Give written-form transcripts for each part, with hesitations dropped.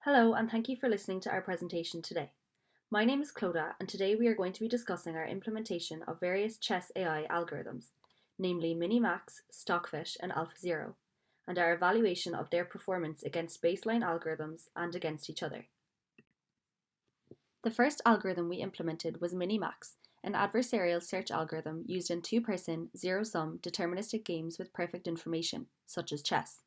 Hello, and thank you for listening to our presentation today. My name is Clodagh, and today we are going to be discussing our implementation of various chess AI algorithms, namely Minimax, Stockfish, and AlphaZero, and our evaluation of their performance against baseline algorithms and against each other. The first algorithm we implemented was Minimax, an adversarial search algorithm used in two-person, zero-sum, deterministic games with perfect information, such as chess.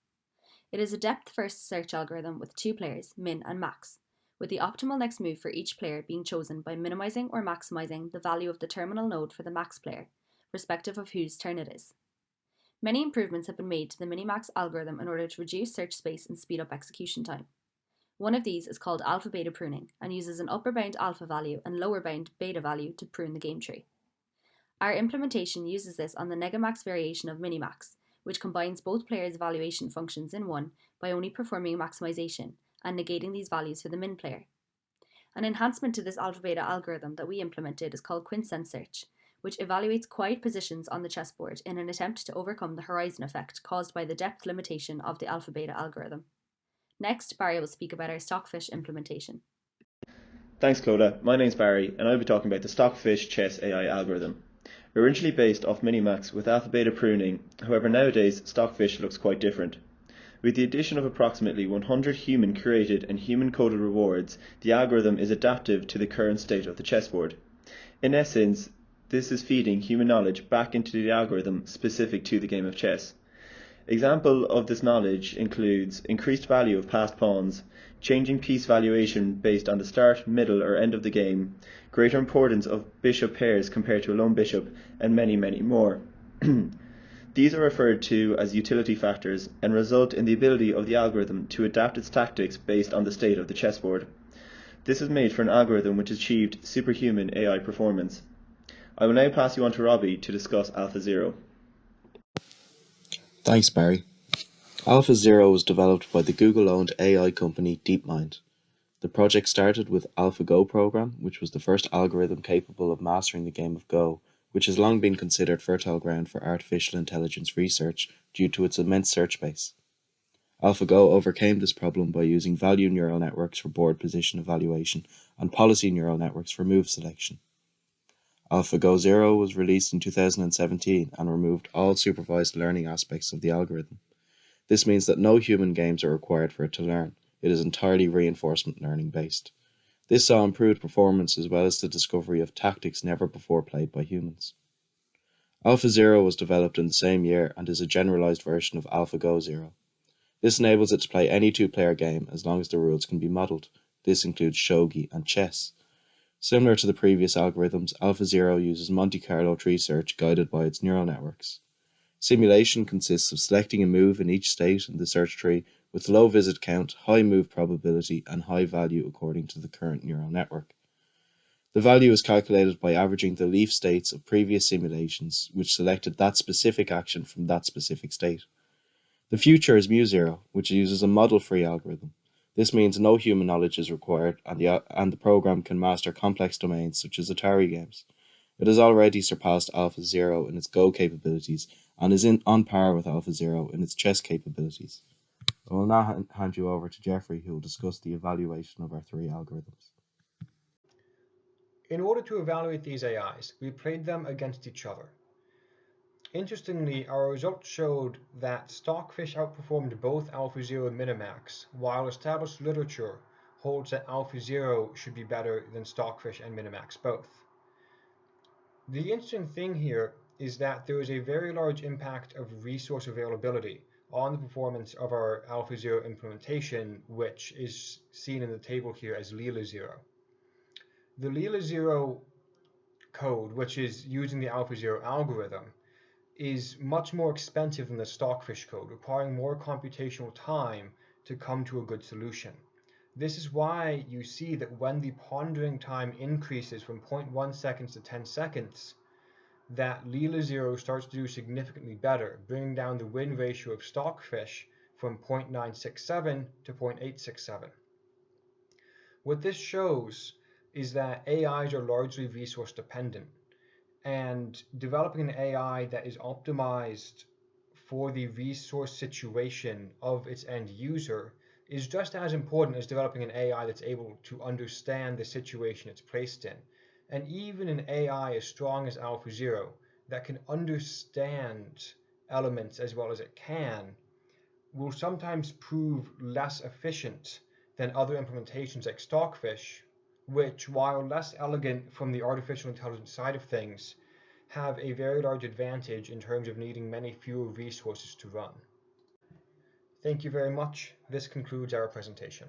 It is a depth-first search algorithm with two players, min and max, with the optimal next move for each player being chosen by minimizing or maximizing the value of the terminal node for the max player, respective of whose turn it is. Many improvements have been made to the Minimax algorithm in order to reduce search space and speed up execution time. One of these is called alpha-beta pruning and uses an upper bound alpha value and lower bound beta value to prune the game tree. Our implementation uses this on the Negamax variation of Minimax, which combines both players' evaluation functions in one by only performing maximization and negating these values for the min player. An enhancement to this alpha-beta algorithm that we implemented is called Quincent Search, which evaluates quiet positions on the chessboard in an attempt to overcome the horizon effect caused by the depth limitation of the alpha-beta algorithm. Next, Barry will speak about our Stockfish implementation. Thanks, Clodagh. My name's Barry, and I'll be talking about the Stockfish Chess AI algorithm. Originally based off Minimax with alpha-beta pruning, however nowadays Stockfish looks quite different. With the addition of approximately 100 human-created and human-coded rewards, the algorithm is adaptive to the current state of the chessboard. In essence, this is feeding human knowledge back into the algorithm specific to the game of chess. Example of this knowledge includes increased value of passed pawns, changing piece valuation based on the start, middle or end of the game, greater importance of bishop pairs compared to a lone bishop, and many, many more. These are referred to as utility factors and result in the ability of the algorithm to adapt its tactics based on the state of the chessboard. This is made for an algorithm which achieved superhuman AI performance. I will now pass you on to Robbie to discuss AlphaZero. Thanks, Barry. AlphaZero was developed by the Google-owned AI company DeepMind. The project started with AlphaGo program, which was the first algorithm capable of mastering the game of Go, which has long been considered fertile ground for artificial intelligence research due to its immense search space. AlphaGo overcame this problem by using value neural networks for board position evaluation and policy neural networks for move selection. AlphaGo Zero was released in 2017 and removed all supervised learning aspects of the algorithm. This means that no human games are required for it to learn. It is entirely reinforcement learning based. This saw improved performance as well as the discovery of tactics never before played by humans. AlphaZero was developed in the same year and is a generalized version of AlphaGo Zero. This enables it to play any two-player game as long as the rules can be modeled. This includes shogi and chess. Similar to the previous algorithms, AlphaZero uses Monte Carlo tree search guided by its neural networks. Simulation consists of selecting a move in each state in the search tree with low visit count, high move probability, and high value according to the current neural network. The value is calculated by averaging the leaf states of previous simulations which selected that specific action from that specific state. The future is MuZero, which uses a model-free algorithm. This means no human knowledge is required and the program can master complex domains such as Atari games. It has already surpassed AlphaZero in its Go capabilities and is on par with AlphaZero in its chess capabilities. I will now hand you over to Jeffrey, who will discuss the evaluation of our three algorithms. In order to evaluate these AIs, we played them against each other. Interestingly, our results showed that Stockfish outperformed both AlphaZero and Minimax, while established literature holds that AlphaZero should be better than Stockfish and Minimax both. The interesting thing here is that there is a very large impact of resource availability on the performance of our AlphaZero implementation, which is seen in the table here as LilaZero. The LilaZero code, which is using the AlphaZero algorithm, is much more expensive than the Stockfish code, requiring more computational time to come to a good solution. This is why you see that when the pondering time increases from 0.1 seconds to 10 seconds, that LilaZero starts to do significantly better, bringing down the win ratio of Stockfish from 0.967 to 0.867. What this shows is that AIs are largely resource dependent, and developing an AI that is optimized for the resource situation of its end user is just as important as developing an AI that's able to understand the situation it's placed in. And even an AI as strong as AlphaZero that can understand elements as well as it can will sometimes prove less efficient than other implementations like Stockfish, which, while less elegant from the artificial intelligence side of things, have a very large advantage in terms of needing many fewer resources to run. Thank you very much. This concludes our presentation.